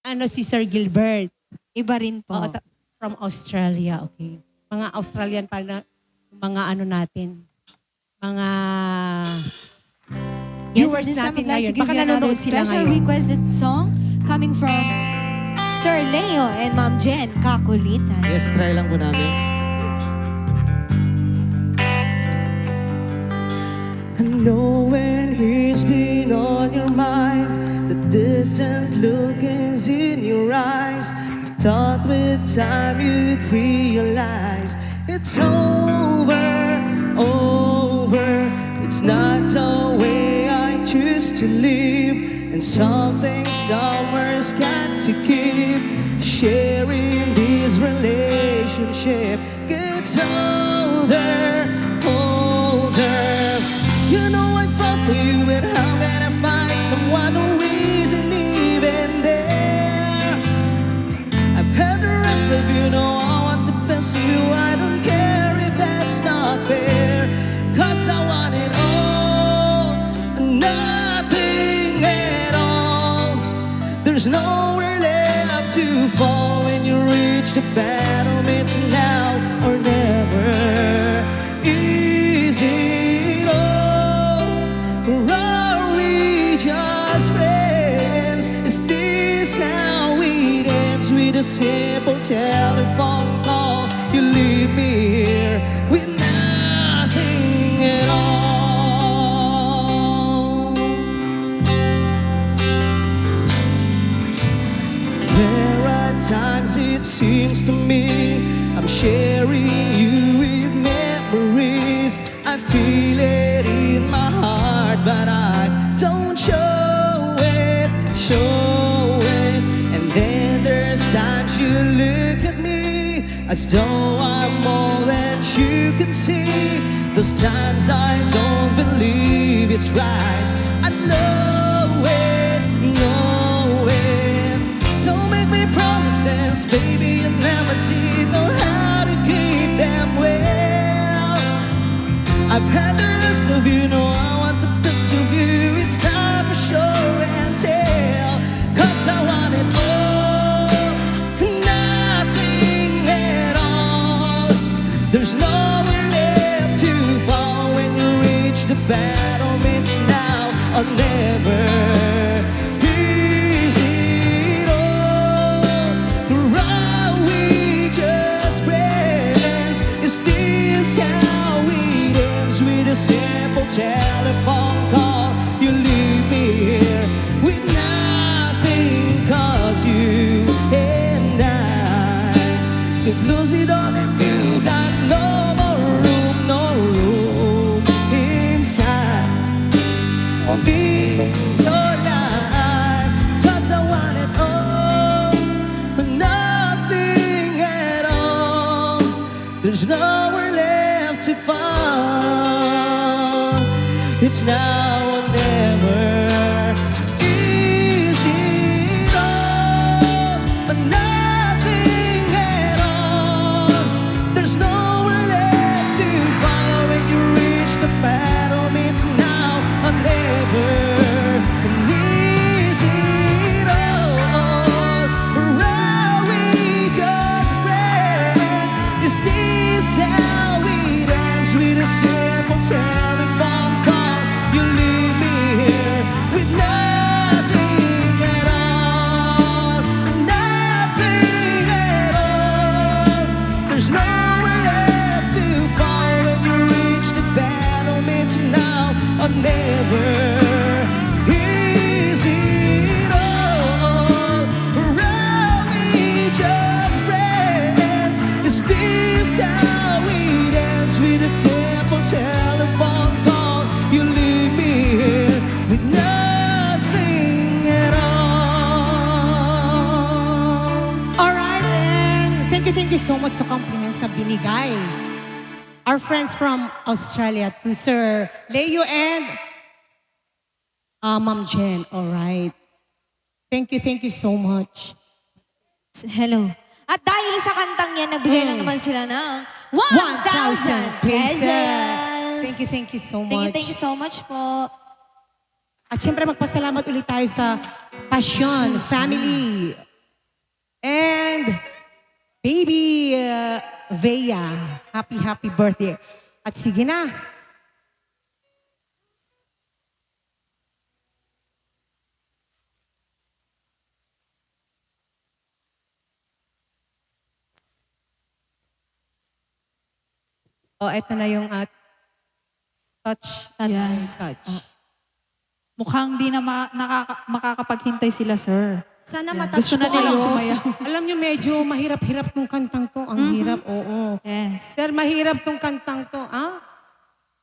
Ano si Sir Gilbert. Iba rin po. Oo, from Australia, okay. Mga Australian pa na, mga ano natin. Mga Yes, viewers at this time natin I'd like ngayon. to give Baka you another nanonood sila special ngayon. requested song coming from Sir Leo and Ma'am Jen Kakulitan. Yes, try lang po namin. I know when he's been on your mind, the distant look is in your eyes. I thought with time you'd realize it's over, over. It's not the way I choose to live, and something somewhere's got to keep. Sharing this relationship gets older, older. You know I'd fall for you, but how can I find someone who isn't even there? I've had the rest of you, know I want to best you. I don't care if that's not fair, 'cause I want it all, nothing at all. There's nowhere left to fall when you reach the bottom. It's now or never. Is it all, or are we just friends? Is this how it ends? With a simple telephone call, you leave me here with nothing at all. There are times it seems to me I'm sharing you with memories. I feel it in my heart, but I don't show it, show it. And then there's times you look at me as though I'm all that you can see. Those times I don't believe it's right. I know it, know it. Don't make me promises, baby, you never did know how to keep them well. I've had the rest of you, know I want the best of you. It's time for sure and tell, 'cause I want it all, nothing at all. There's nowhere left to fall when you reach the bottom. It's now or never. Is it all, or are we just friends? Is this how it ends? With a simple telephone call, you leave me here with nothing, 'cause you and I could lose it all if you got no more room, no room inside or be your life. 'Cause I want it all, but nothing at all. There's nowhere left to fall. It's now or never. Is it all, but nothing at all? There's nowhere left to follow when you reach the bottom. It's now or never. And is it all, or are we just friends? Is this how it ends? With a simple telephone call, you leave me here with nothing at all, nothing at all. There's nowhere left to fall when you reach the bottom. It's now or never. Is it all, or are we just friends? Is this how it ends? With a simple telephone call, you leave me here with nothing at all. Alright, and thank you so much sa compliments na binigay. Our friends from Australia to Sir Leo and Ma'am Jen. Alright. Thank you so much. Hello. At dahil sa kantang yan, nagbigay lang naman sila ng 1,000 pesos. Thank you so much. Thank you so much po. At syempre magpasalamat ulit tayo sa Passion Family baby Vea. Happy birthday. At sige na. Eto na yung touch. Yes. Touch. Mukhang di na makakapaghintay sila, sir. Sana matouch Gusto na ko nilang kayo. sumayaw. Alam niyo, medyo mahirap-hirap tong kantang to. Ang hirap, oo. Yes. Sir, mahirap tong kantang to.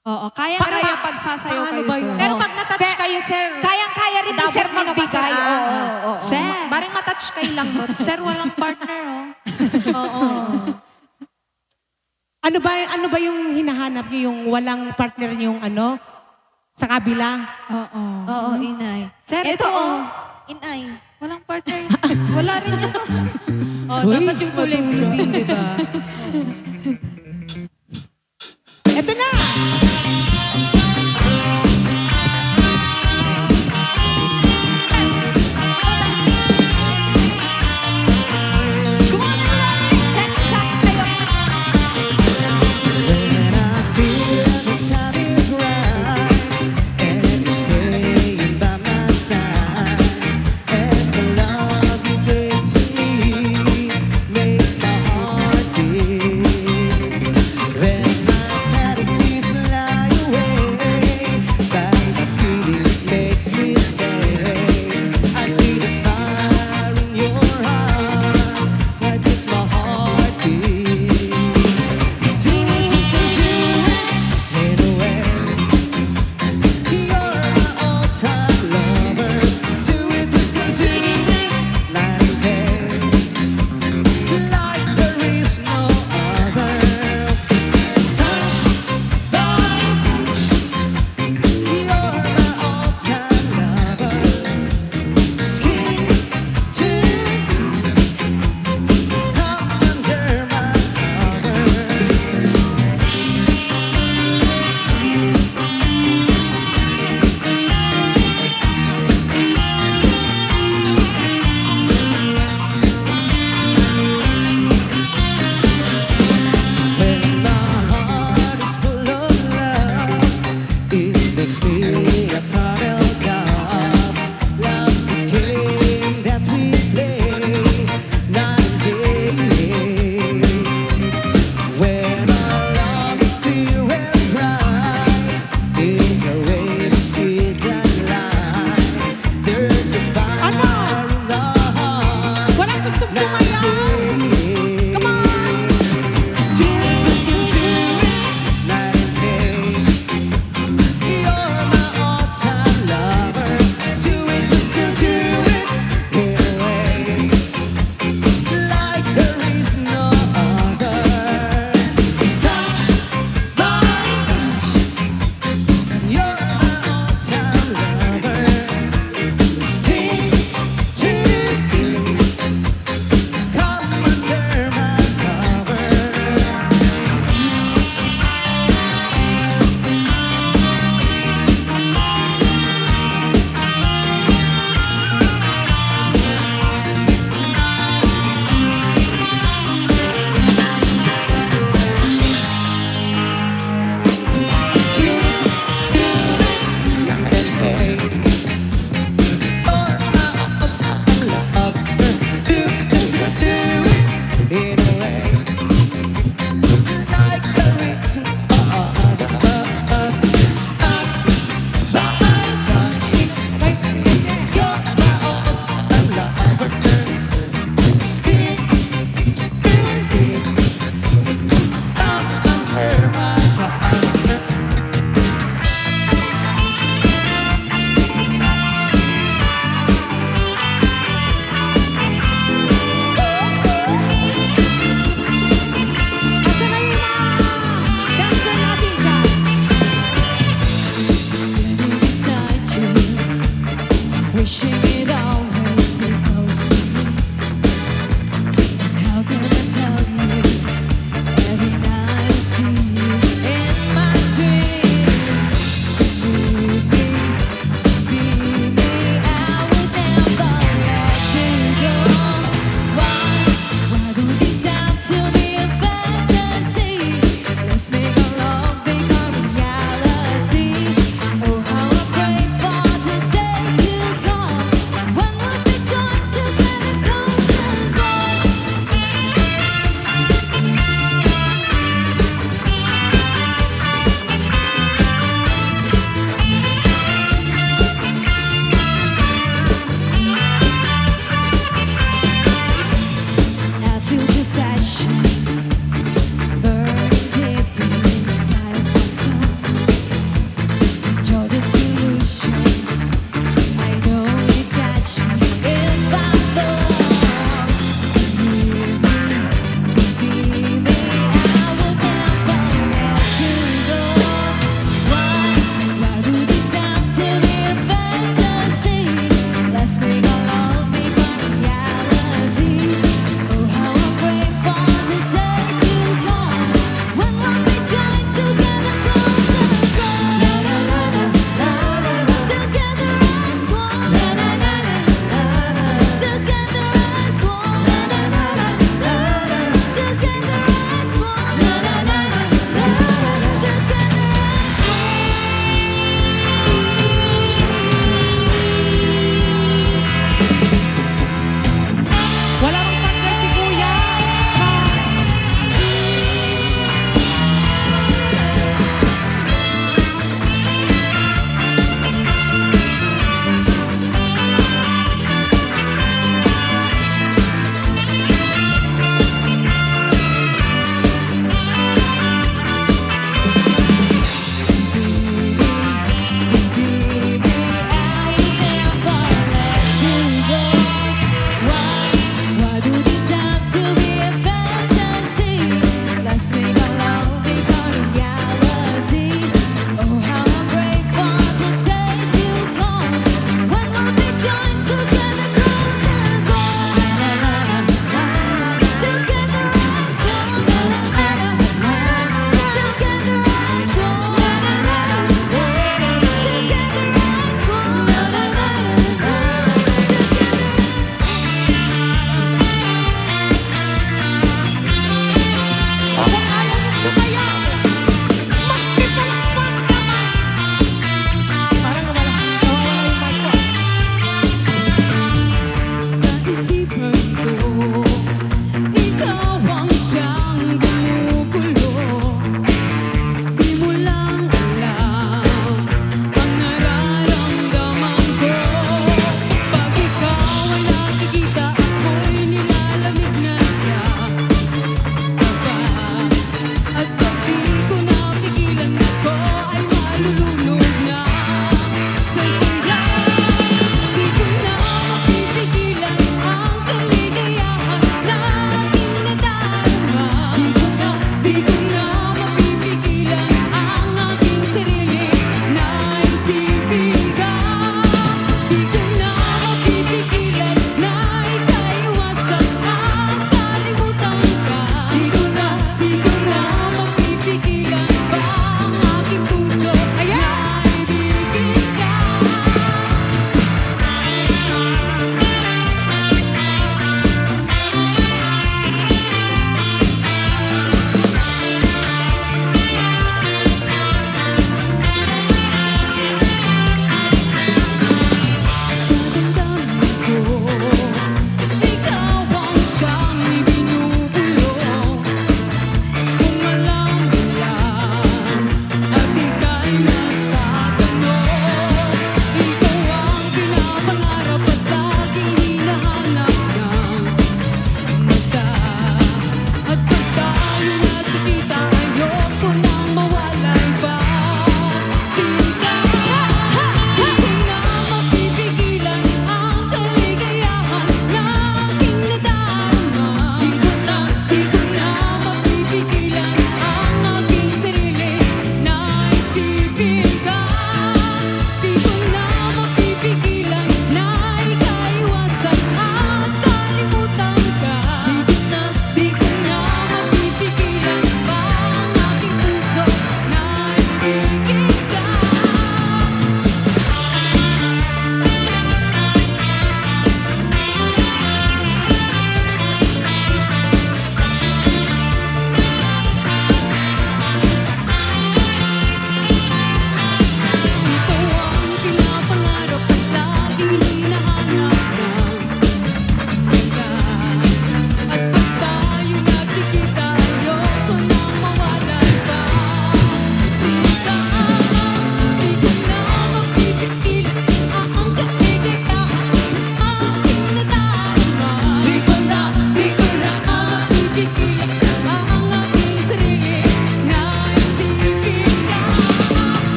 Oo, kaya pagsasayaw paano kayo, ba sir. yun? Pero pag natouch kayo, sir, Kayang-kaya rin ni Dabot Sir mo na pa, sir. magbigay. Oo. Sir, Baring matouch kayo lang mo. sir, walang partner, oh. Oo. Ano ba yung hinahanap niyo, yung walang partner niyo, yung sa kabila? Oo. Oo, inay. Sir, Ito, ito, oh. Inay. Walang partner. Wala rin yan. Oh, Uy, dapat yung kulay blue din, di ba? Eto na! When I feel the time is right and you're staying by my side, and the love you bring to me makes my heart beat.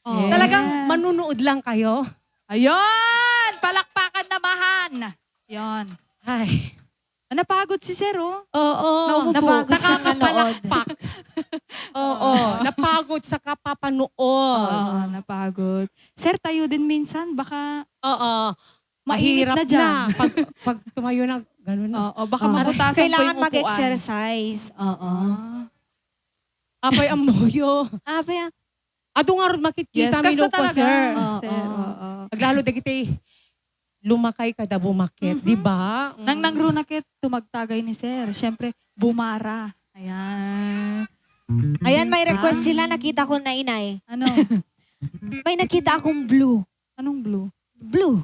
Oh. Talagang manunood lang kayo. Ayun! Palakpakan naman! Yon. Ay. Napagod si Sir, oh. Oo. Nauupo. Napagod siya manood. Nakakapalakpak. Oo. Napagod sa kapapanood. Oo, napagod. Sir, tayo din minsan. Baka, Oo. Mainit Mahirap na dyan. Pag tumayo na, gano'n na. oo, baka mabutasan ko Kailangan yung upuan. mag-exercise. Oo. Apay ang moyo. Ah, pa Ato nga rin makikita Yes, kasta ko, talaga. sir. Oo. Sir, oo. Naglalo da kita lumakay kada bumakit, di ba? Nang nangrunakit, tumagtagay ni Sir. Siyempre, bumara. Ayan. Ayan, may request sila. Nakita ko na inay. Ano? May nakita akong blue. Anong blue? Blue.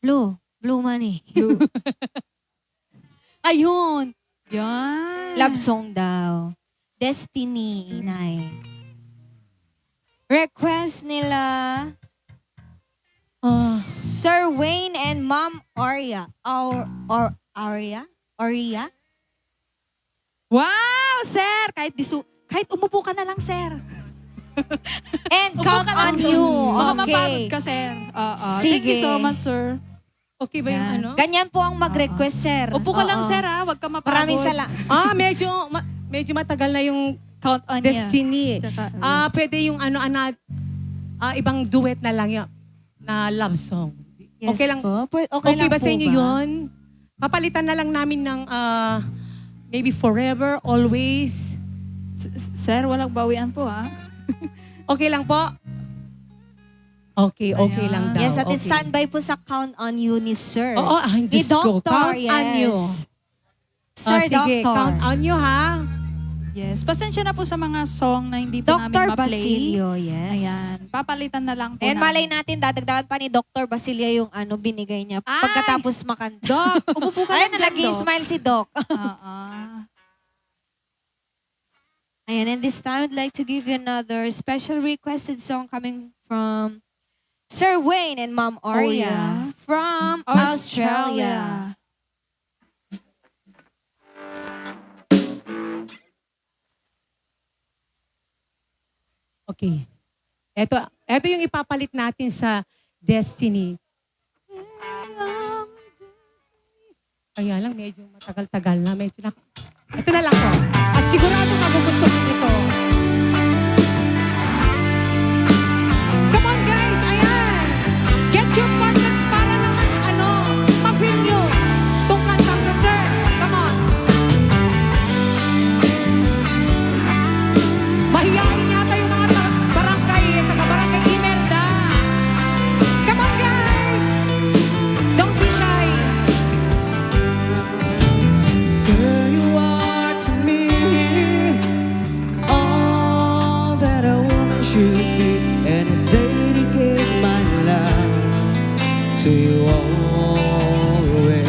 Blue. Blue money. Blue. Ayun. Yan. Love song daw. Destiny, inay. Request nila Sir Wayne and Mom Aria. Aria? Wow, Sir! Kahit umupo ka na lang, Sir. And Upo count ka lang, on Sir. you. Baka mapagod Okay. ka, Sir. Oo. Sige. Thank you so much, Sir. Okay ba yung Yan. ano? Ganyan po ang mag-request, sir. Upo ka lang, Oo. Sir, ha? Huwag ka mapagod. Maraming salamat. Medyo matagal na yung Count on Destiny. Tsaka, Pwede yung ibang duet na lang yung na love song. Yes Okay lang. po. Okay, Okay lang ba po sa inyo ba? yun? Papalitan na lang namin ng maybe forever, always. Sir, walang bawian po, ha? Okay lang po? Okay Ayan. lang daw. Yes, at okay. standby po sa count on you ni Sir. Oo, Ni Diyos ko. Doctor, Count yes. on you. Sir Sige, Doctor. count on you ha. Yes. Pasensya na po sa mga song na hindi po namin Dr. ma-play. Basilio, yes. Ayan. Papalitan na lang po And malay namin. natin, dadagdagan pa ni Dr. Basilio yung binigay niya Ay! pagkatapos makanta. Doc, umupo ka Ayun, lang dyan, Doc. nag-smile si Doc. Oo. Ayan, and this time, I'd like to give you another special requested song coming from Sir Wayne and Mom Aria yeah. from Australia. Okay. Ito yung ipapalit natin sa Destiny. Kaya lang, medyo matagal-tagal na. Ito na lang po. At sigurado magugustuhan nito. Come on guys, ayan! Get your partner para naman, ma-feel nyo. Itong kantang to, sir. Come on. Mahiyain yata yung mga taga-barangay Imelda. Come on guys! Don't be shy. Girl, you are to me all that a woman should be, and I dedicate my life to you always.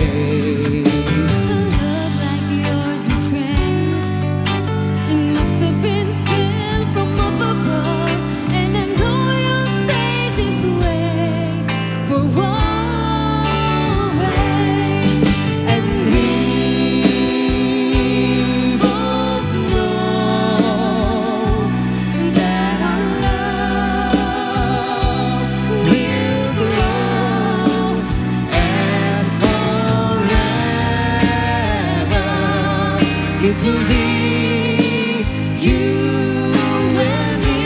Love like yours is rare. It must have been sent from up above, and I know you'll stay this way for always. And we both know that our love will grow, and forever it will be you and me.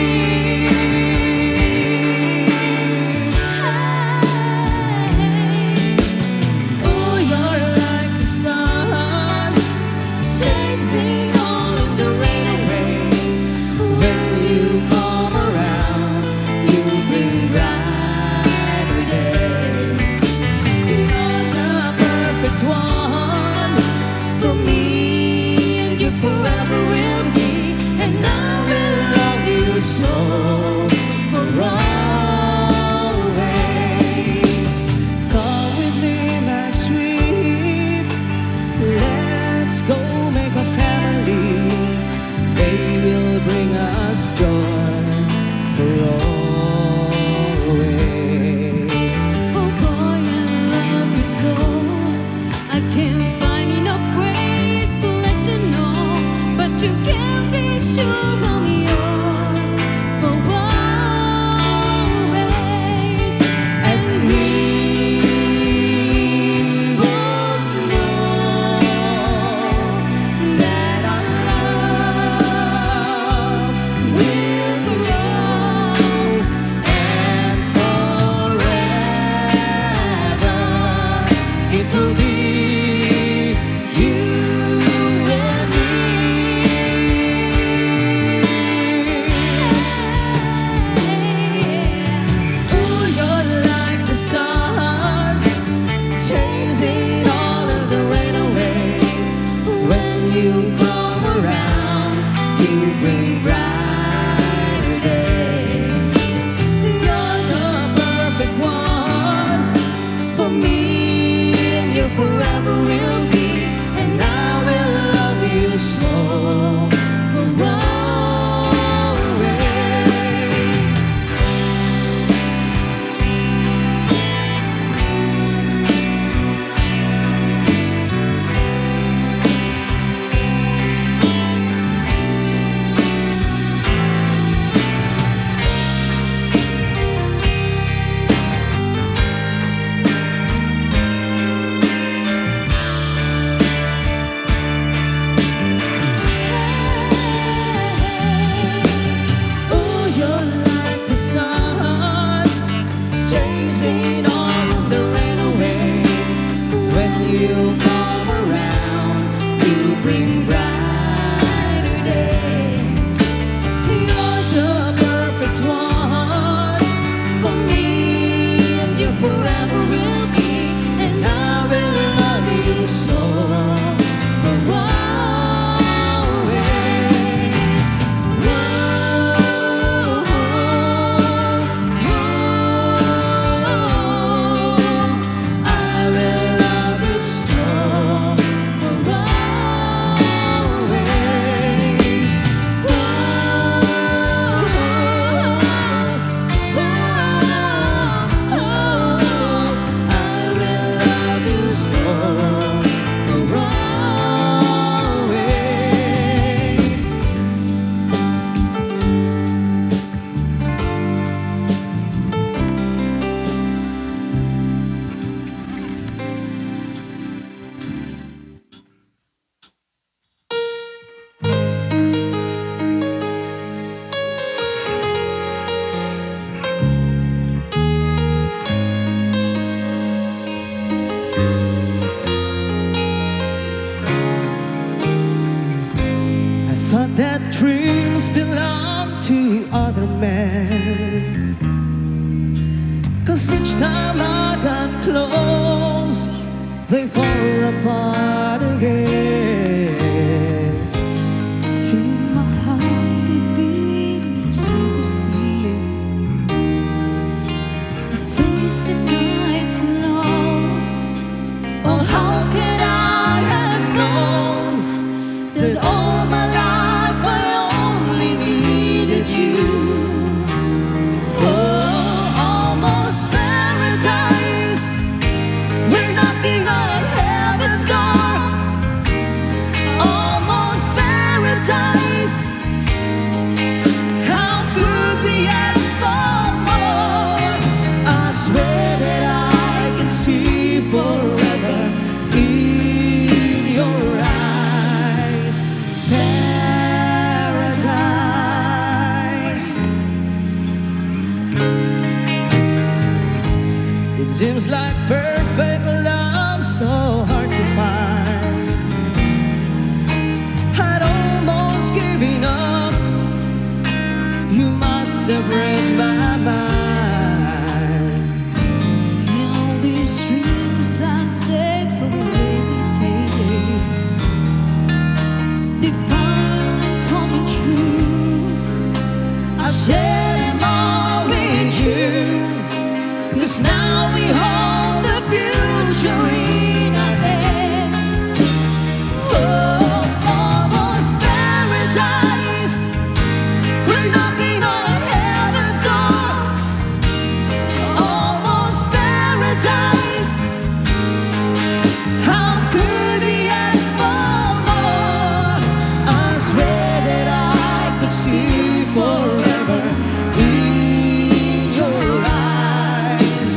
Oh, you're like the sun, chasing all of the rain away. When you come around, you bring brighter days. You're the perfect one for me, and you forever will be. And I will love you so for always. Come with me, my sweet. Let's go make a family. They will bring us joy for always. Oh boy, I love you so. I can't find enough ways to let you know, but you can be sure I'm yours for always. 'Cause each time I got close, they fall apart again. Feel my heart beating so see. I face the night so long. Oh, how could I have known that all my life I only needed you? Oh, almost paradise. We're knocking on heaven's door. Almost paradise. How could we ask for more? I swear that I can see forever in your eyes. Paradise. It seems like perfect love so hard to find. I'd almost given up. You must have read my mind. In all these dreams I saved for a rainy day, they finally coming true. I share them all with you. 'Cause now we hold the future in our hands. Oh, almost paradise. We're knocking on heaven's door. Almost paradise. How could we ask for more? I swear that I could see forever in your eyes.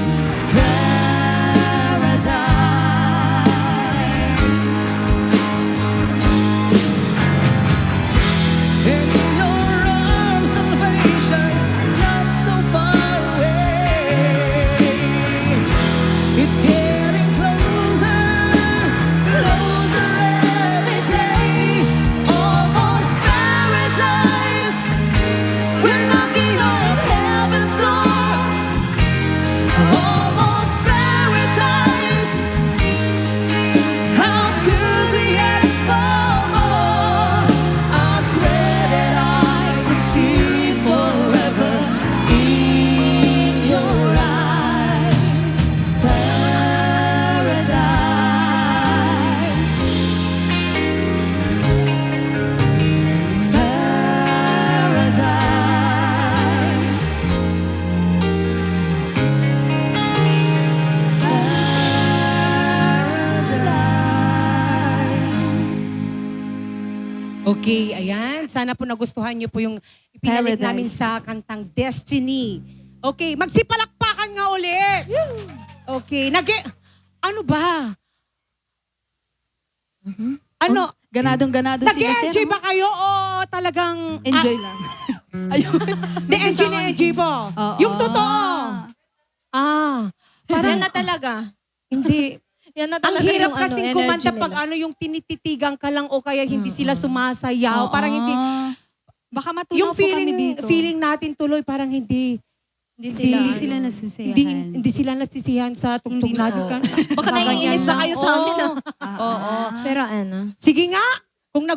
Paradise. And in your arms, salvation's not so far away. It's getting closer, closer every day. Almost paradise. We're knocking on heaven's door. Almost paradise. How could we ask for more? I swear that I could see forever in your eyes. Paradise. Paradise. Paradise. Okay, ayan. Sana po nagustuhan niyo po yung ipinalit Paradise. namin sa kantang Destiny. Okay, magsipalakpakan nga ulit. Okay, ano ba? Ano? Ganadong-ganado si Sir. Nag-enjoy ba kayo o talagang... Enjoy lang. Ayun. Na-enjoy po. Oo. Yung totoo. Yan na talaga. Hindi. Yan na Ang talaga hirap yung kasing energy kumanta nila. pag yung tinititigan ka lang o kaya hindi sila sumasayaw. Oo. Parang hindi. Baka matunaw Yung po kami dito. feeling natin tuloy parang hindi. Hindi sila. Hindi sila Hindi sila nasisiyahan sa tugtog Hindi natin. na, Baka naiinis na kayo sa amin. Oo. Pero ano? Sige nga, kung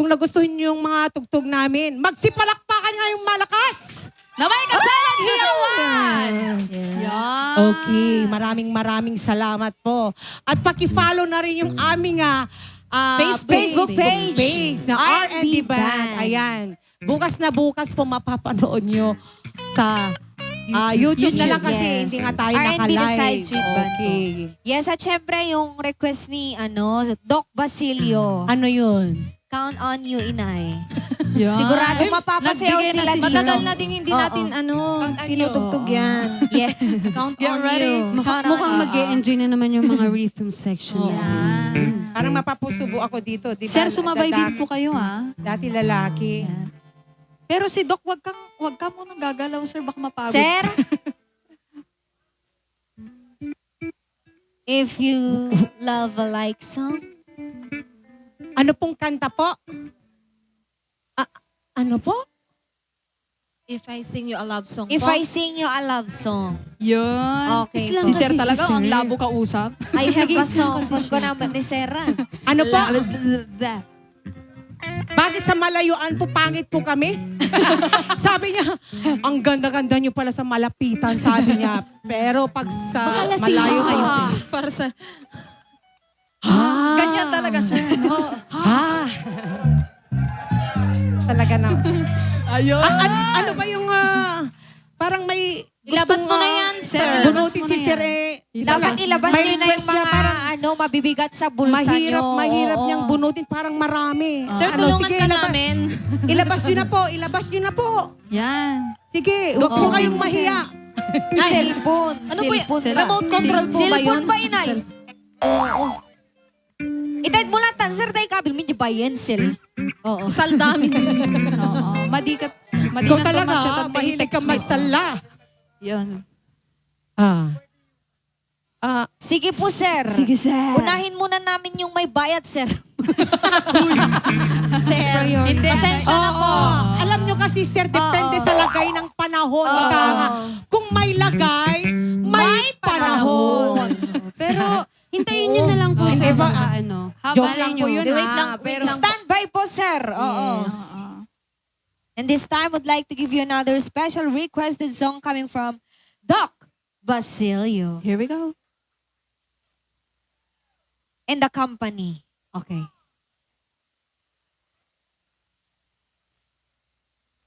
nagustuhan niyo yung mga tugtog namin, magsipalakpakan nga yung malakas. Na may kasamang hiyawan! Yan. Okay, maraming salamat po. At paki-follow na rin yung aming Facebook page na R&B R&B Band. Band. Ayan. Bukas na bukas po mapapanood nyo sa YouTube na lang kasi yes. hindi nga tayo R&B naka-live. The Side Street Band po. Okay. Yes, at syempre yung request ni Doc Basilio. Ano yun? Count on you, inay. Yan. Sigurado mapapasayaw Nagbigay na sila si dito. Matagal na din hindi Oo. natin tinutugtog yan. Yeah. Count Get on ready. you. Count on Mukhang you. mag-e-enjoy na naman yung mga rhythm section na. Parang mapapusubo ako dito. Di ba? Sir, sumabay Dati- din po kayo, ha? Dati lalaki. Yan. Pero si Doc, wag ka munang gagalaw, sir. Baka mapagod. Sir? If you love a like song, Ano pong kanta po? Ano po? If I sing you a love song If po. I sing you a love song. Yun. Okay. Si po. Sir kasi talaga, si ang Sir. labo ka usap. I have a song ko naman ni Sarah. Ano po? Bakit sa malayuan po, pangit po kami? Sabi niya, ang ganda-ganda niyo pala sa malapitan, sabi niya. Pero pag sa malayo kayo, Para sa... Ganyan talaga, Sir. talaga na. Ayun. Ano ba yung, parang may Ilabas gustong, mo na yan, Sir. Bunutin si Sir Dapat ilabas may nyo na yung request siya, mga parang mabibigat sa bulsa mahirap nyo. niyang Oo. bunutin, parang marami. Sir, tulungan ka namin. Ilabas niyo na po. Yan. Sige, huwag po Oo. kayong mahiya. Cellphone. Ano po Cellphone yun? ba? Remote control po ba yun? Cellphone ba, inay? Oo. Itahid mo lang, Sir, tayo kabil, medyo ba yan, Sel? Oo. Saldami. Oo. Madikat. Ikaw Madikat talaga, siya. mahilig ka masala. Yun. Sige po, Sir. Sige, Sir. Unahin muna namin yung may bayad, Sir. Sir, pasensya na po. Alam nyo kasi, Sir, depende sa lagay ng panahon. Oo. Ika nga. Kung may lagay, may panahon. Pero hintayin nyo na lang po Hindi sa ba, mga ano. Joke lang po yun, Wait lang, Pero, Stand by po, Sir. Oo. And this time, would like to give you another special requested song coming from Doc Basilio Here we go. and the company. Okay.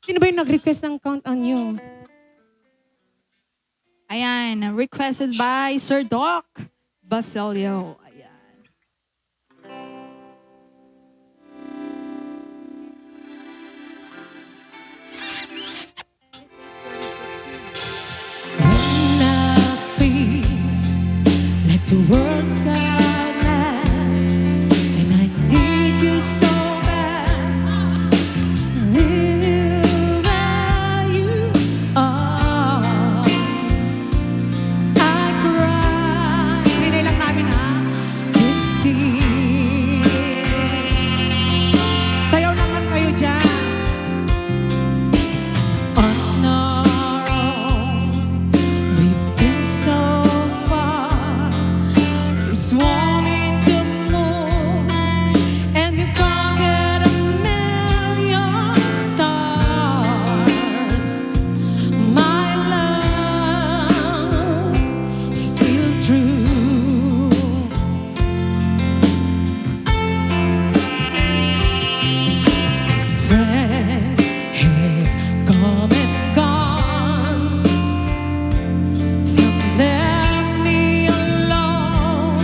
sino ba yung nag-request ng Count on You? Ayan. Requested by Sir Doc Basilio. Ayan. When I feel like the world's gone mad, and I need you so bad, wherever you are, I cry. Rinay lang namin, ha? These tears. Sayaw naman kayo dyan. On our own, we've been so far. Just wanting to move, and you conquered a million stars. My love, still true. Friends have come and gone. Some left me alone,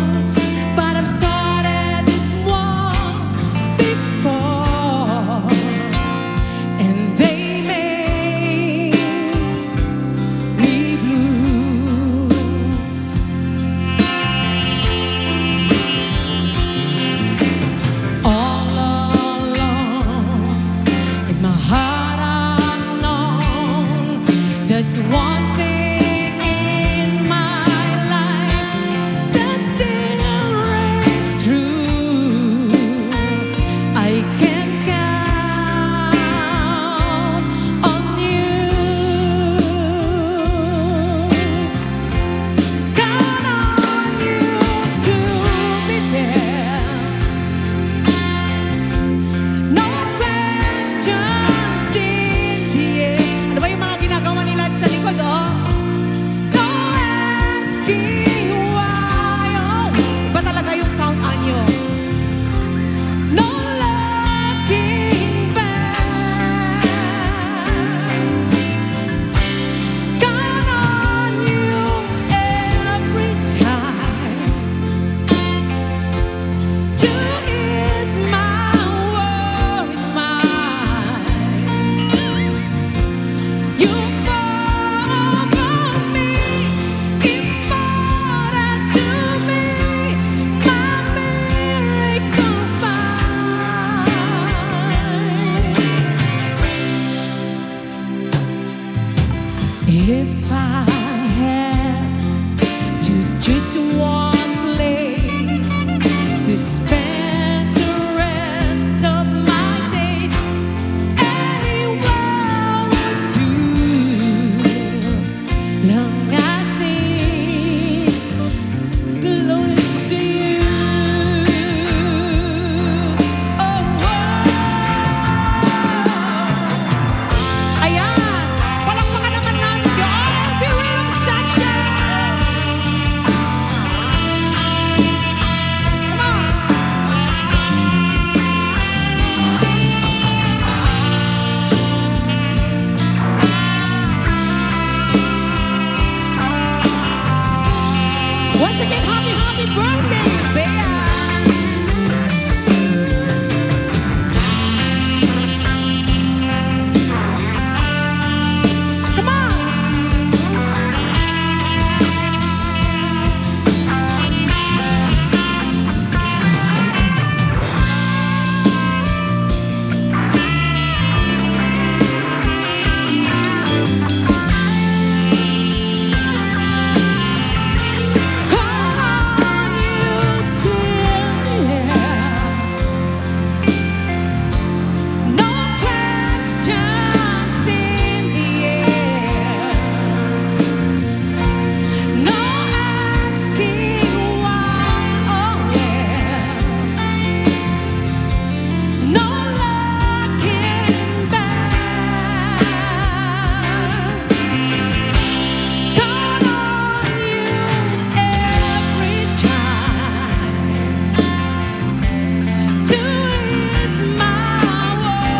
but I've started this one before, and they made me blue. All along in my heart I know there's one thing in my life that still rings true. I can count on you. Count on you to be there. No questions in the air. Ano ba yung mga ginagawa nila sa likod, oh? No asking why, oh. Iba talaga yung count on you. No looking back. Count on you every time to ease my worried mind. You follow me, important to me, my miracle find. If I had to choose one place to spend the rest of my days, anywhere would do. long as it's close to you. Oh, Ayan! Palakpakan naman natin yung RB Rhythm Section! Come on! Once again, happy birthday, Bea! Come on! come on, you dear. No questions in the air. No asking why or where. No looking back. Count on you every time to ease my mind.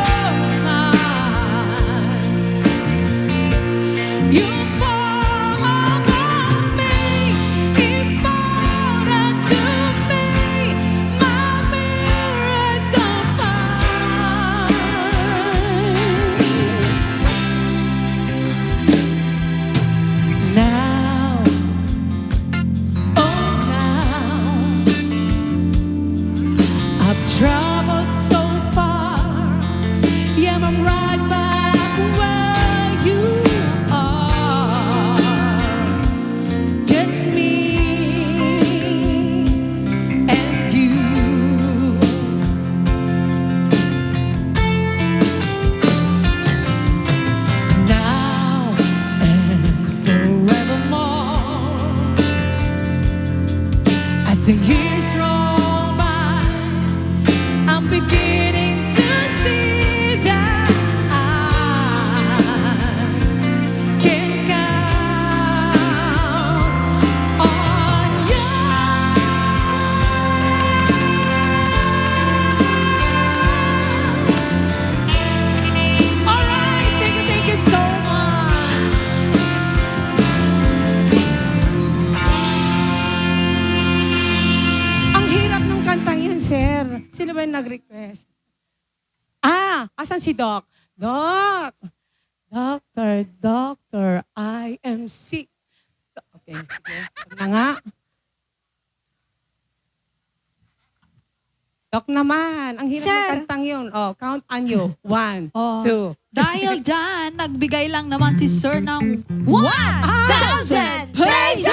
You fall on me, important to me, my miracle find. Now, oh now, I've traveled so far. Yeah, I'm right back where you are. Just me and you. Now and forevermore. As the years roll by, I'm beginning to see that I can count on you. All right, thank you so much. Ang hirap ng kantang yun, sir. Sino ba yung nag-request? Asan si Doc? Doc! Doctor, I am sick. Okay, sige. Wag na nga. Doc naman, ang hirap ng Sir. kantang yun. Oh, count on you. 1, Oh. 2. Dahil dyan, nagbigay lang naman si Sir ng 1,000 pesos!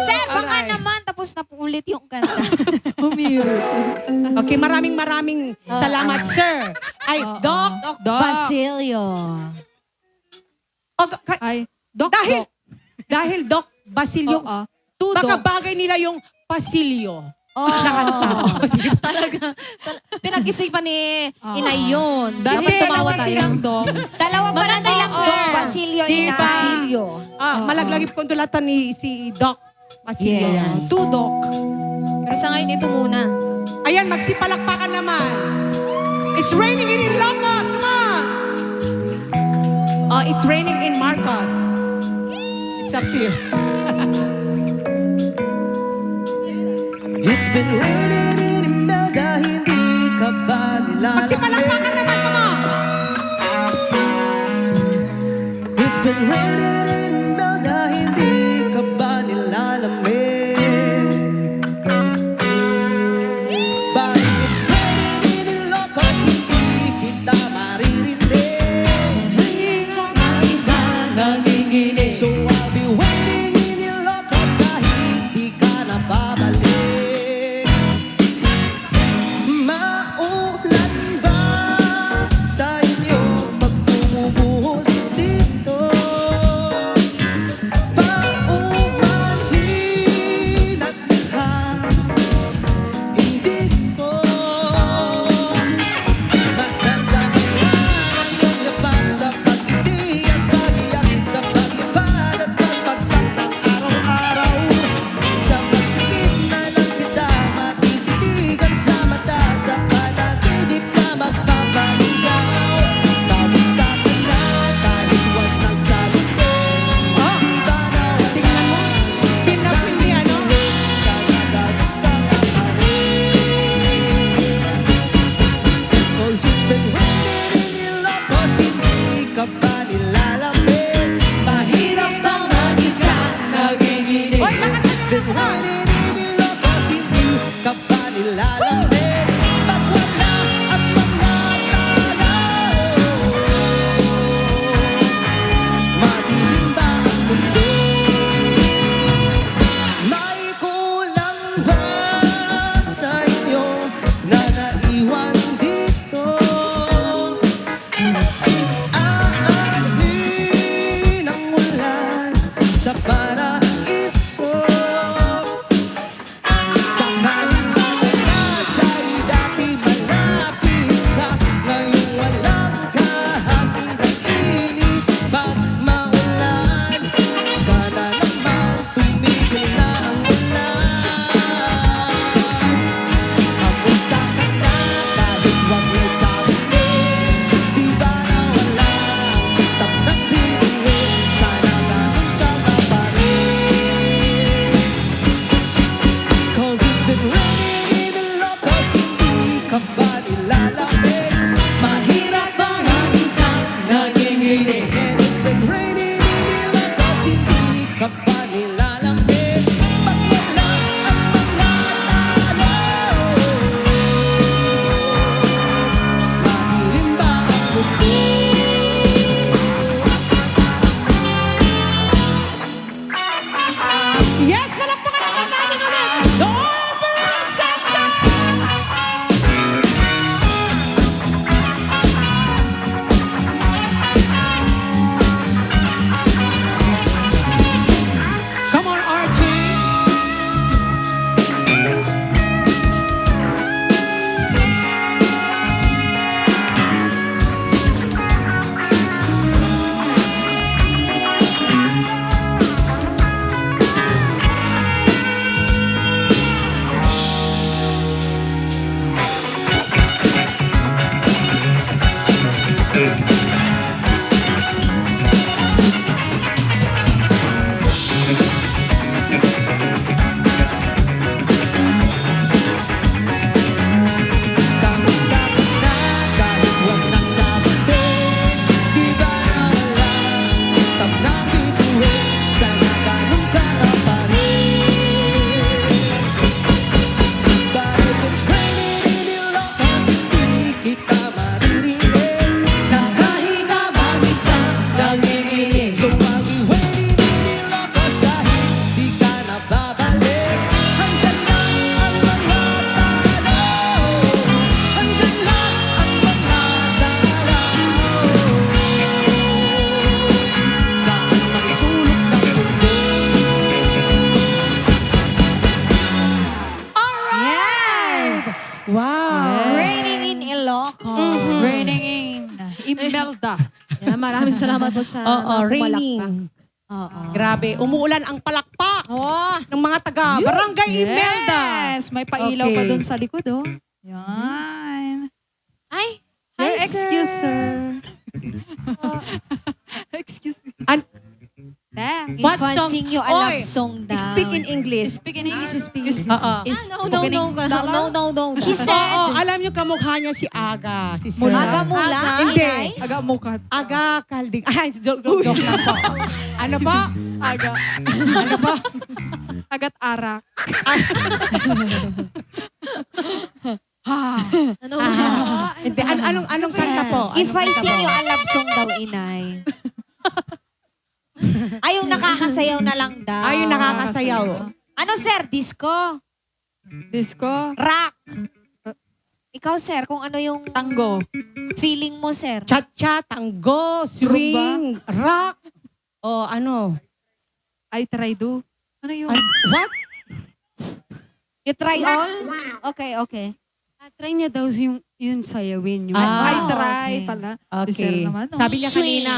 Sir, baka Alright. naman tapos na po ulit yung kanta. Okay, maraming salamat, sir. Ay, Doc. Basilio. Oh, Ay, Doc, dahil Doc Basilio, Oo. Two baka Doc. bagay nila yung pasilyo. Oh. Pinag-isipan ni Oo. Inay yun. Dahil Dapat tumawa dalawa tayo. silang Doc. Dalawa pala Maganda sila, yung Doc Doc. Basilio Diba? and Basilio. Malaglagi po tulatan ni si Doc Basilio. Yes. Two Doc. Pero sa ngayon, ito muna. Ayan, magsipalakpakan naman. It's raining in Ilocos. Come on. It's raining in Marcos. It's up to you. It's been raining in Imelda, hindi ka ba Magsipalakpakan naman, come on. It's been raining in Imelda, hindi ka ba nilalamig? But if it's raining in Ilocos, hindi kita maririnig. So I'll be waiting in Ilocos kahit di ka na babalik. Maulan ba sa inyo pag bumubuhos dito? Imelda. Yan, maraming salamat po sa Oo, mga pumalakpak. raining. Oo. Grabe, umuulan ang palakpak ng mga taga Barangay Imelda. Yes, may pailaw Okay. pa doon sa likod, oh. Yan. Ay, Your hi, excuse, sir. Excuse me. An- Te. What Infancy song? nyo, a love Oy, song daw. Speak in English. Speak in English, speak. Oo. No. He said, Oo, alam niyo kamukha niya si Aga, si Sir. Aga mula, Hindi. inay. Aga mukat. Aga Kalding. Ay, joke lang po. Ano po? Aga. Ano po? Agat arak. Ano? Hindi, anong kanta po? If Anong I kanta sing po? you a love song daw, inay. Ay, yung nakakasayaw na lang daw. Ay, yung nakakasayaw. Ano, sir? Disco? Disco. Rock? Ikaw, sir, kung ano yung Tango. feeling mo, sir. Cha-cha, tango, swing, rock. O ano? I try do. Ano yun? What? You try all? Okay. Try niya daw yung sayawin. Yung Ah, I try okay. pala. Okay. Sir naman, oh. Sabi niya kanina,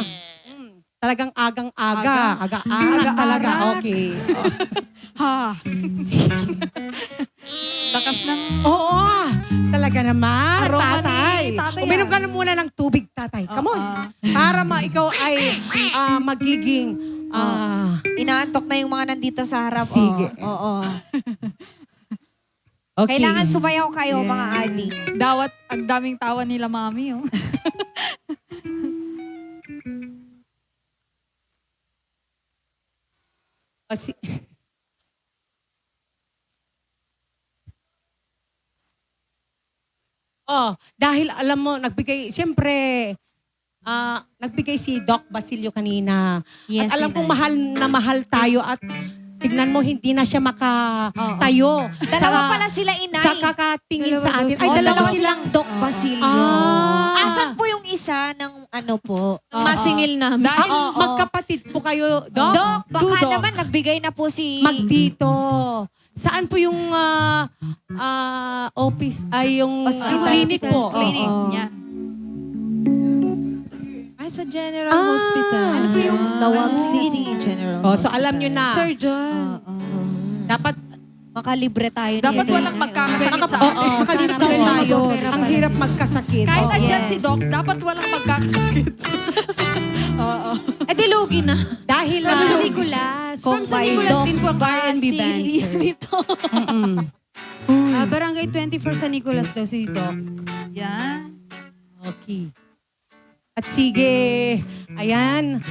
talagang agang-aga. Aga-aga talaga. Okay. Ha. Lakas ng... Oo. Talaga naman, Aroma ni tatay. tatay, Uminom ah. ka na muna ng tubig, tatay. Come on. Para ikaw ay magiging... Inaantok na yung mga nandito sa harap. Sige. Oo. okay. Kailangan sumayaw kayo, mga adik. Dawat, ang daming tawa nila mami, oh. O, si- dahil alam mo, nagbigay si Doc Basilio kanina. Yes, at alam kong Inay. mahal na mahal tayo at tignan mo, hindi na siya makatayo. Dalawa pala sila, inay. Sa kakatingin sa atin. Ay, Oh, dalawa dalawa silang Doc Basilio. Ah. Asan po yung isa ng ano po? Masingil namin. Dahil Oo. magkapatid po kayo, Doc. Doc, baka Doc. naman nagbigay na po si... Magdito. Saan po yung office? Ay, yung Hospital. clinic po. Clinic Oo. niya. Ay, sa General Hospital. Ano po yung Tawag City General Oh, so Hospital. alam nyo na. Sir John. Dapat, Makalibre tayo Dapat nito, walang inay. magkakasakit sa oo, atin. Maka-discount sana tayo. ang hirap magkasakit. Kahit Oo. andyan Yes. si Doc, dapat walang magkakasakit. Oo. Eh, di lugi na. Dahil From San lang. Nicolas. Kung From San may Nicolas Doc din po ang R&B band, Basilio sir. nito. Barangay 24 San Nicolas daw si Doc. Yan. Okay. At sige, ayan.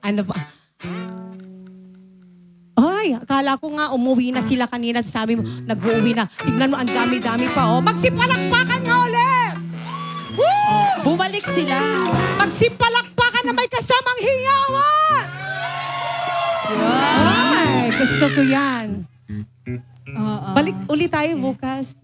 Ano ba? Ay, akala ko nga umuwi na sila kanina. Sabi mo, nag-uwi na. Tignan mo, ang dami-dami pa. Oh. Magsipalakpakan nga ulit! Bumalik sila. Magsipalakpakan na may kasamang hingawan! Ay, gusto ko yan. Oo. Balik ulit tayo bukas.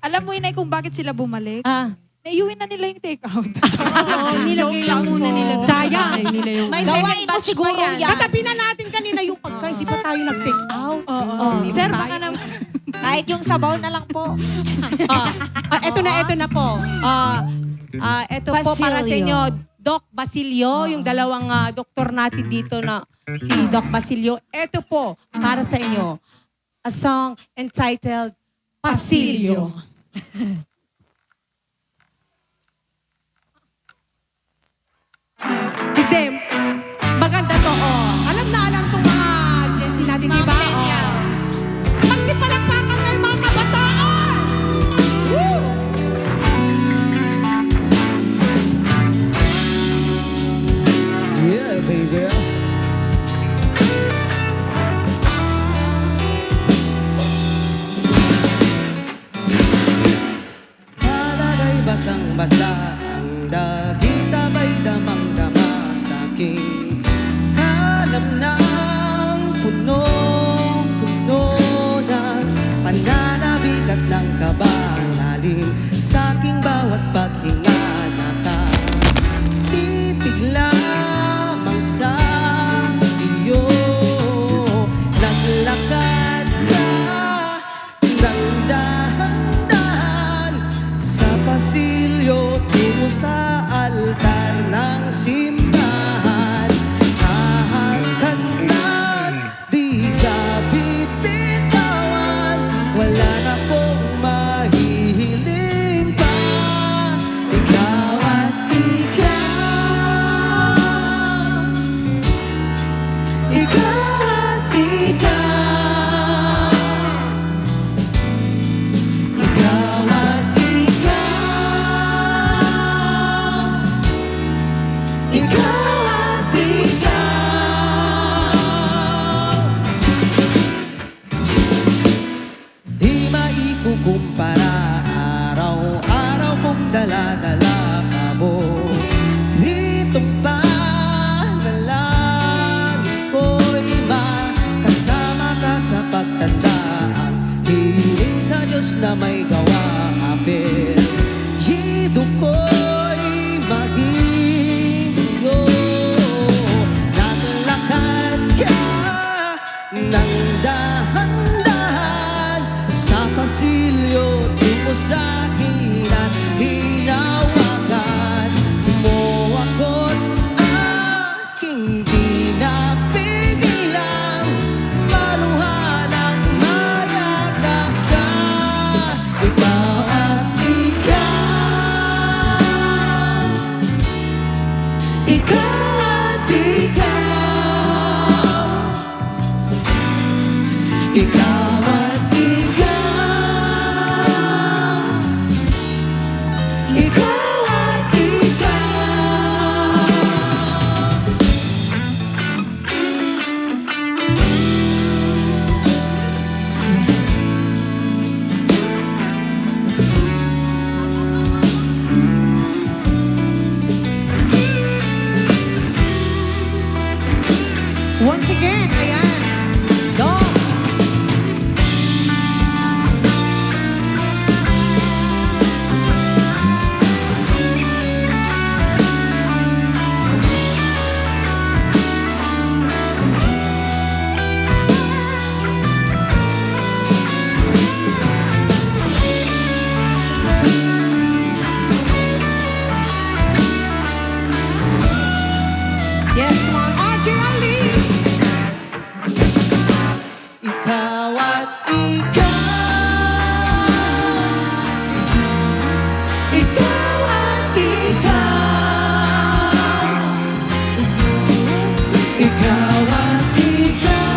Alam mo, Inay, kung bakit sila bumalik? Ah, Naiuwi na nila yung take-out. Oo, nilagay lang muna nila. Sayang. Nila yung... May second Gawain mo batch pa siguro yan. yan. Katabi na natin kanina yung pagkain. Di ba tayo nag-take out? Oo. Di ba Sir, sayang? baka naman. Kahit yung sabaw na lang po. Eto na po. Eto po para sa Basilio. inyo, Doc Basilio, yung dalawang doktor natin dito na si Doc Basilio. Eto po para sa inyo, a song entitled Basilio. Hindi, maganda to. Alam na alam itong mga Gen Z natin, di ba? Magsipalakpakan na yung mga kabataan! Woo! Yeah, baby. Alagay basang-basa ang dagita may damang-dama sa akin. na may gawapin. Yido ko'y maging iyo. Naglakad ka ng dahan-dahan sa pasilyo tungo sa akin at hinawakan mo ako't aking pinapigilang maluha ng mayakap ka. Ikaw at ikaw, ikaw at ikaw, ikaw at ikaw, ikaw at ikaw. Once again, ayan. Doc. Yes, come on. Archie Ali. Ikaw at ikaw, ikaw at ikaw, ikaw at ikaw,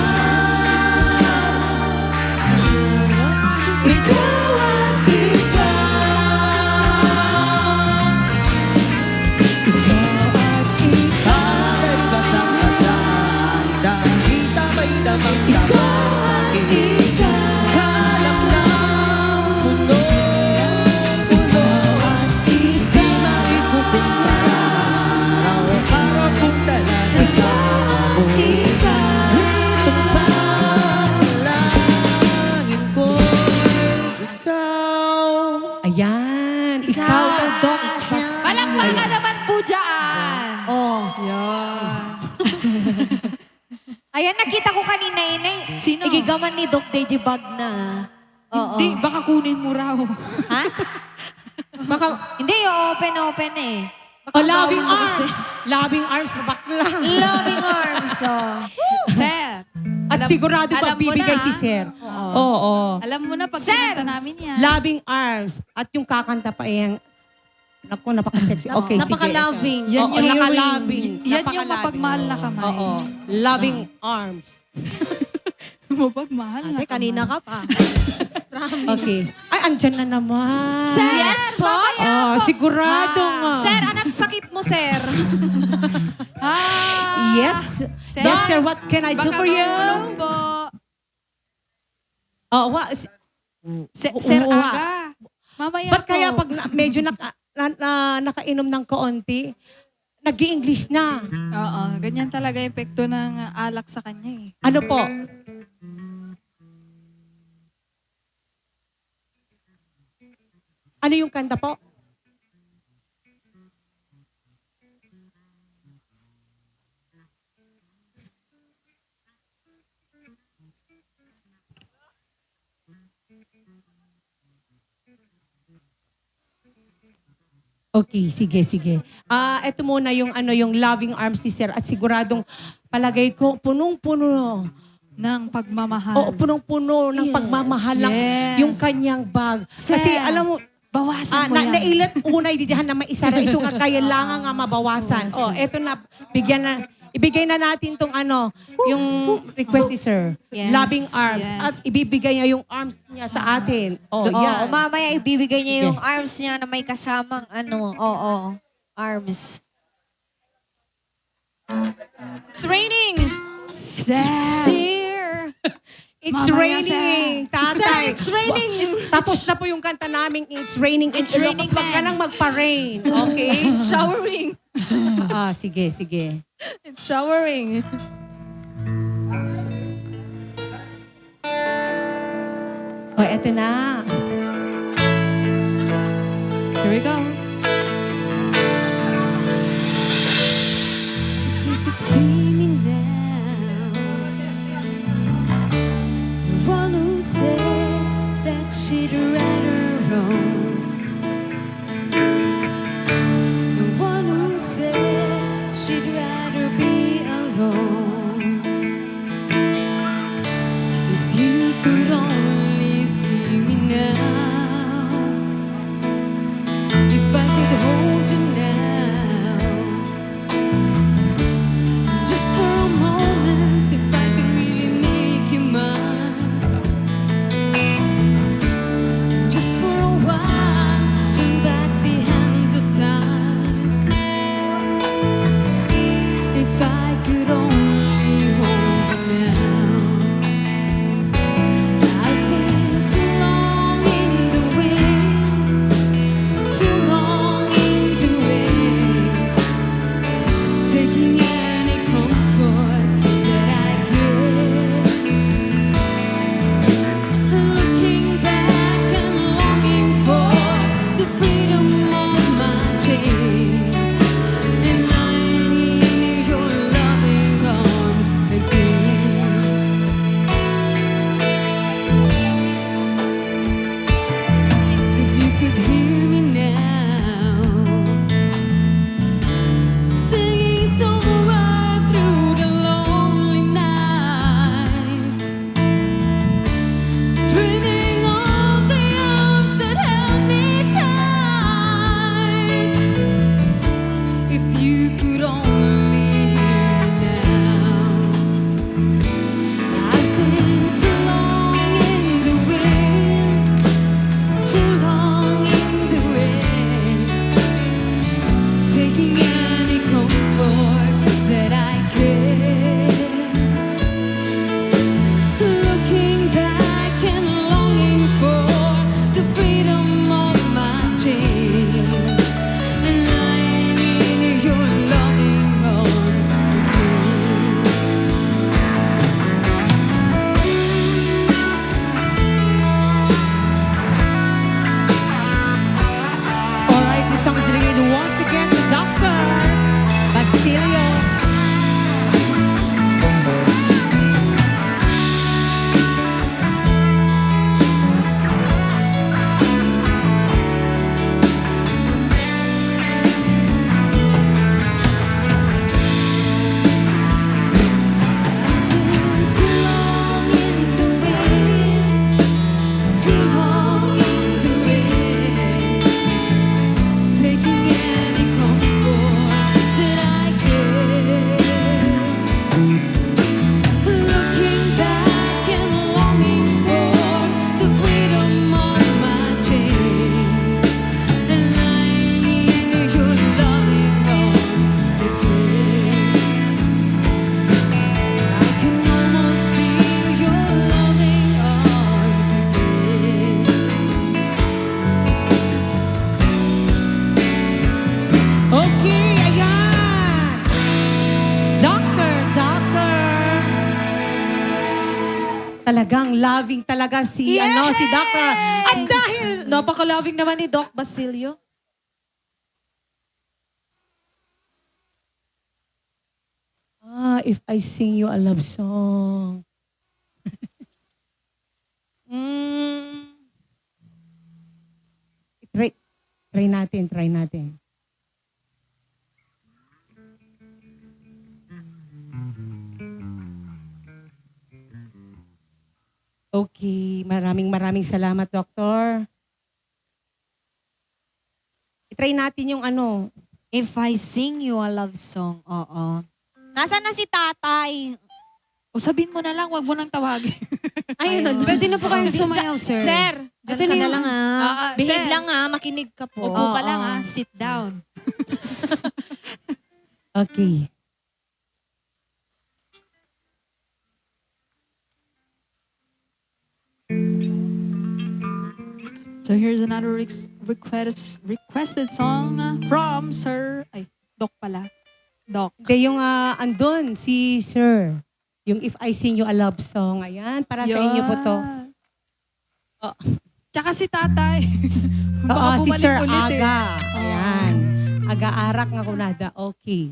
ikaw at ikaw. Pala'y basang-basang, dahita may damang-damang sakit. Kalap ng puno-puno, di maipupunta. Araw-araw kong dala ikaw. Itong panalangin ko'y ikaw. Ayan. Ikaw daw, Doc. Palakpakan naman po dyan. Oh. Yan. Ayan, nakita ko kanina yun. Sino? Igigaman ni Doc Deji bag na. Oo. Hindi, baka kunin mo raw. Ha? Baka, Hindi, open eh. Oh, loving arms. Loving arms, bakla. Loving arms, oh. Sir. At sigurado alam mo pagbibigay na, si Sir. Oo. Oo. Alam mo na pag Sir! kinanta namin yan. Loving arms. At yung kakanta pa yung, naku, napaka-sexy. Okay, sige. napaka-loving. Yan yung naka-loving. Yan yung Napaka-loving. mapagmahal na kamay. Oo. Loving arms. Mapagmahal na ate, kanina ka pa. Okay. Ay, andyan na naman. Yes po. Oh, sigurado nga. Sir, anong sakit mo, sir? Yes. Yes, sir. What can I do Baka for you? mahulog po. Oh, what? Sir Oo, Aga. Mamaya Ba't po. kaya pag medyo nakainom ng kaunti, nag-i-English na? Oo, ganyan talaga yung epekto ng alak sa kanya eh. Ano po? Ano yung kanta po? Okay, sige. Ito muna yung yung loving arms ni Sir at siguradong palagay ko punong-puno. Ng pagmamahal. Oo, punong-puno ng pagmamahal ng Yes. yung kanyang bag. Sir, Kasi alam mo, bawasan mo yan. nailit unay di diyan na may isa ra iso nga kailangan nga mabawasan. Oh, eto na ibigay na natin tong yung request ni Sir. Yes, Loving arms yes. at ibibigay niya yung arms niya sa atin. Oh, Oo, yan. mamaya ibibigay niya Sige. yung arms niya na may kasamang arms. It's raining. Sir! It's Mamaya, raining, Sir, tatay. it's raining. Tapos na po yung kanta naming It's Raining. It's raining, Wag ka man. nang magpa-rain. Okay? Showering. Sige. It's showering. Oh, eto na. Here we go. You could see me now. The one who said that she'd rather roam. The one who said she'd rather be alone. If you could only see me now. If I could hold you now. Just for a moment, if I could really make you mine. Just for a while, turn back the hands of time. If I could only hold you now. I've been too long in the wind, too long into it, taking any comfort that I get. Looking back and longing for the freedom of my chains, and lying in your loving arms again. If you could hear me now, singing somewhere through the lonely nights, dreaming of the arms that held me tight. If you could only hear me now. I've been too long in the wind, too long into it, taking any comfort that I can. Looking back and longing for the freedom of my chains, and lying in your loving arms again. Alright, this song is dedicated once again to Dr. Basilio. Too long in the wind, too long into it, taking any comfort that I get. Looking back and longing for the freedom of my chains, and lying in your loving arms again. I can almost feel your loving arms again. Okay, ayan! Doctor. Talagang loving talaga si Doctor. At dahil napaka-loving naman ni Doc Basilio. If I sing you a love song. mm. Try natin. Okay, maraming salamat, Doktor. I-try natin yung ano. If I sing you a love song, oo. Nasaan na si tatay? O sabihin mo na lang, wag mo nang tawagin. Ayun, Pwede na po kayong sumayaw, sir. Sir, dyan ka na lang Behave sir. lang makinig ka po. Upo ka Oo. lang sit down. Okay. So here's another requested song from Doc pala. Doc. Hindi, yung andun, si Sir. Yung If I Sing You a Love Song. Ayan, para sa inyo po to. Tsaka si tatay. Oo, Baka si bumalik Sir ulit eh. Aga. Ayan. Aga-arak nga kunada. Okay.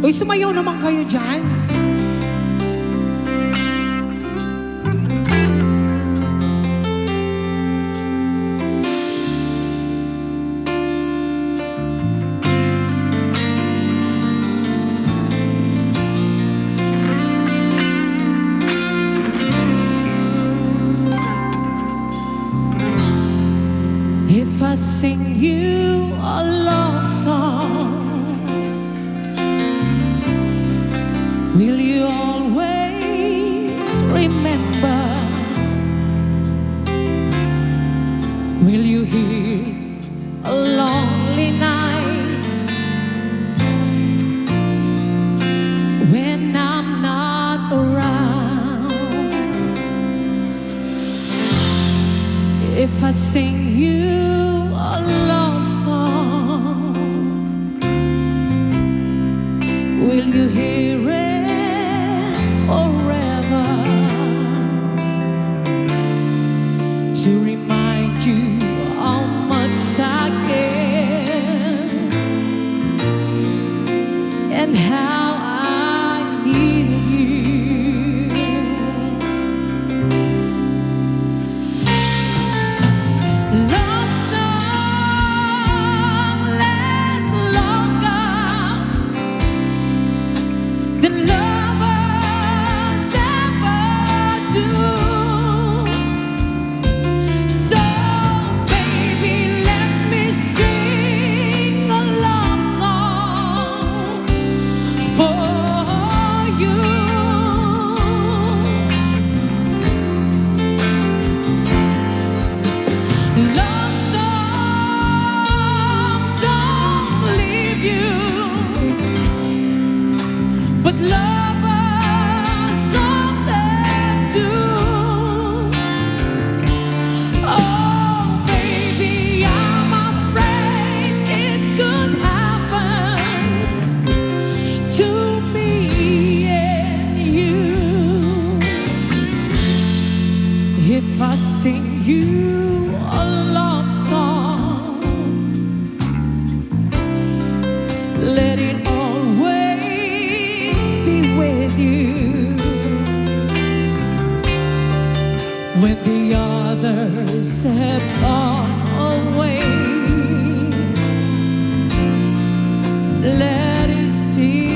Uy, sumayaw naman kayo dyan. If I sing you a love song, will you always remember? Will you hear a lonely night when I'm not around? If I sing you a love song, will you hear it forever? To remind you how much I care and how I need you. Love song lasts longer than lovers ever do. So, baby, let me sing a love song for you. Love song don't leave you, but lovers something do. Oh, baby, I'm afraid it could happen to me and you. If I sing you a love song, let it always be with you. When the others have gone away, let it still